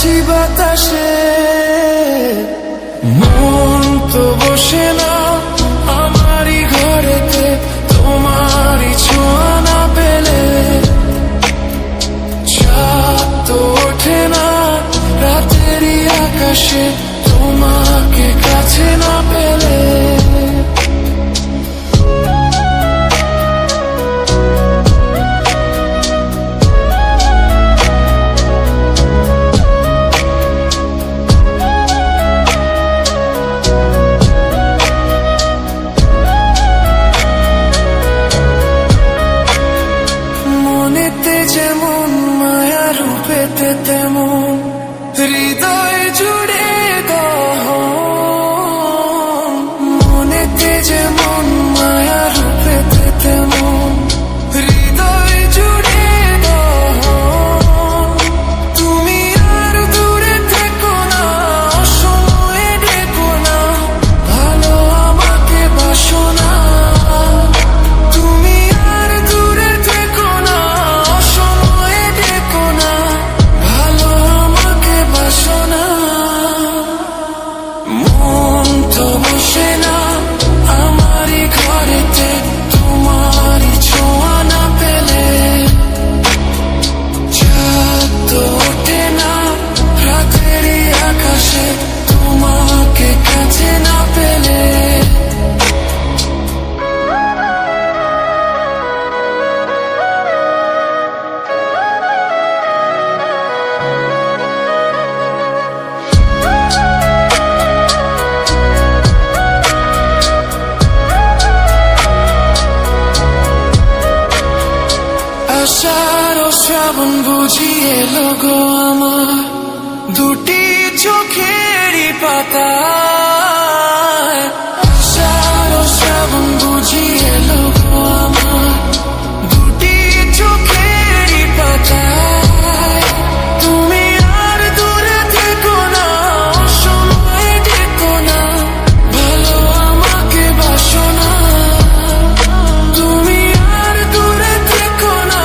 চলেছি বাতাসে। মন তো বসে না আমারই ঘরেতে, তোমারই ছোঁয়া না পেলে। চাঁদ তো ওঠে না রাতেরই আকাশে, তোমাকে কাছে না পেলে। মনেতে যেমন মায়া, রূপেতে তেমন হৃদয় জুড়ে দহন। মনেতে যেমন মায়া, রূপেতে তেমন হৃদয় জুড়ে দহন। তুমি আর দূরে থেকো না, অসময়ে ডেকো না, ভালো আমাকে বাসো না। তুমি আর দূরে থেকো না, অসময়ে ডেকো না, ভালো আমাকে বাসো না। মন তো বসে না আমারই ঘরেতে, তোমারই ছোঁয়া না পেলে। চাঁদ তো ওঠে না রাতেরই আকাশে, তোমাকে কাছে না পেলে। আষাঢ় ও শ্রাবণ বুঝি এলো গো আমার, দুটি চোখেরই পাতায়। আষাঢ় ও শ্রাবণ বুঝি এলো গো আমার, দুটি চোখেরই পাতায়। তুমি আর দূরে থেকো না, অসময়ে ডেকো না, ভালো আমাকে বাসো না। তুমি আর দূরে থেকো না,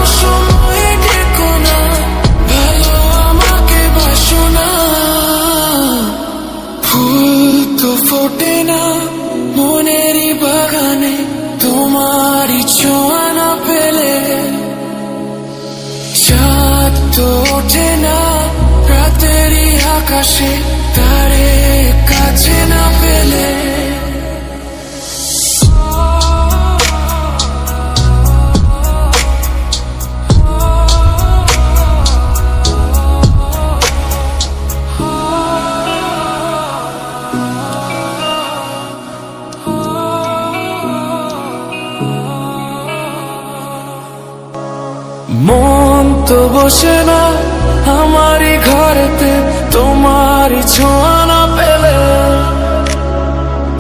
অসময়ে ডেকো না, ভালো আমাকে বাসো না। ফুল তো ফোটে না মনেরই বাগানে, তোমারই ছোঁয়া না পেলে। চাঁদ তো ওঠে না রাতেরই আকাশে, তারে কাছে না পেলে। মন তো বসে না আমারই ঘরেতে, তোমারই ছোঁয়া না পেলে।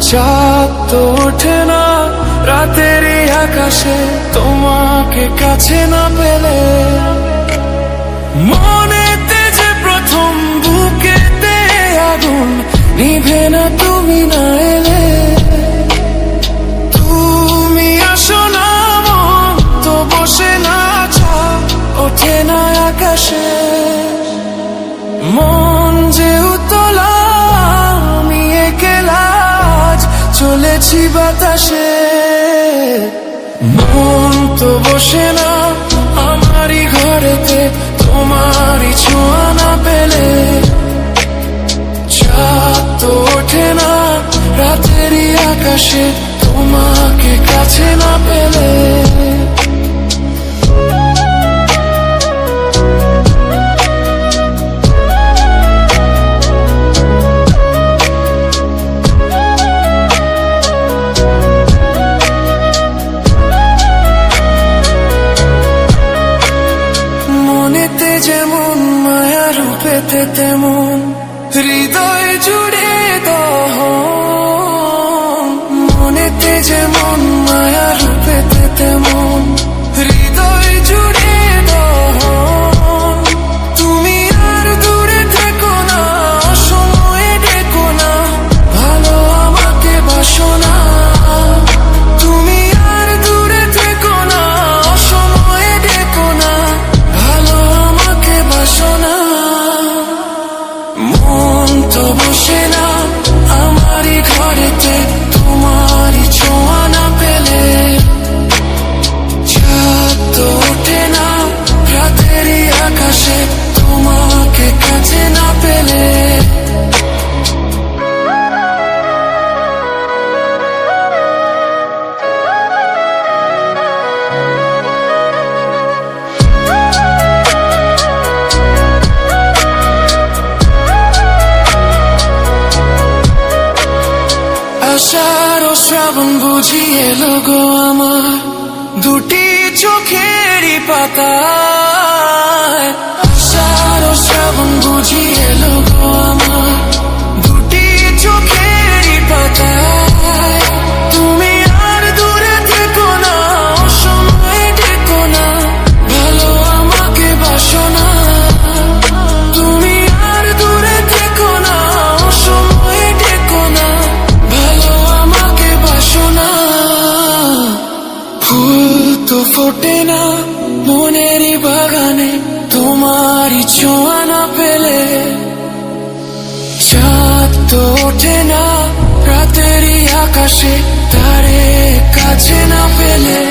চাঁদ তো ওঠে না রাতেরই আকাশে, তোমাকে কাছে না পেলে। মনেতে যে প্রথম বুকেতে আগুন, নিভে না তুমি না এলে। তুমি আসো না, মন তো বসে না, ওঠে না আকাশে। মন যে উতলা, আমি একলা আজ চলেছি বাতাসে। মন তো বসে না আমারই ঘরেতে, তোমারই ছোঁয়া না পেলে। চাঁদ তো ওঠে না রাতেরই আকাশে, তোমাকে কাছে না পেলে। মনেতে যেমন মায়া, রূপেতে তেমন হৃদয় জুড়ে দহন। মনেতে যেমন মায়া, রূপেতে তেমন হৃদয় জুড়ে দহন। তুমি আর দূরে থেকো না, অসময়ে ডেকো না, ভালো আমাকে বাসো না। তুমি আর দূরে থেকো না, অসময়ে ডেকো না, ভালো আমাকে বাসো না। এলো গো আমার দুটি চোখেরই পাতায়, আষাঢ় ও শ্রাবণ বুঝি এলো গো আমার দুটি চোখেরই পাতায়। তুমি আর দূরে থেকো না, অসময়ে ডেকো না, ভালো আমাকে বাসো না। তুমি আর দূরে থেকো না, অসময়ে ডেকো না, ভালো আমাকে বাসো না। ফুল তো ফোটে না মনেরই বাগানে তোমারই ছোঁয়া না পেলে, চাঁদ তো ওঠে না রাতেরই আকাশে তারে কাছে না পেলে।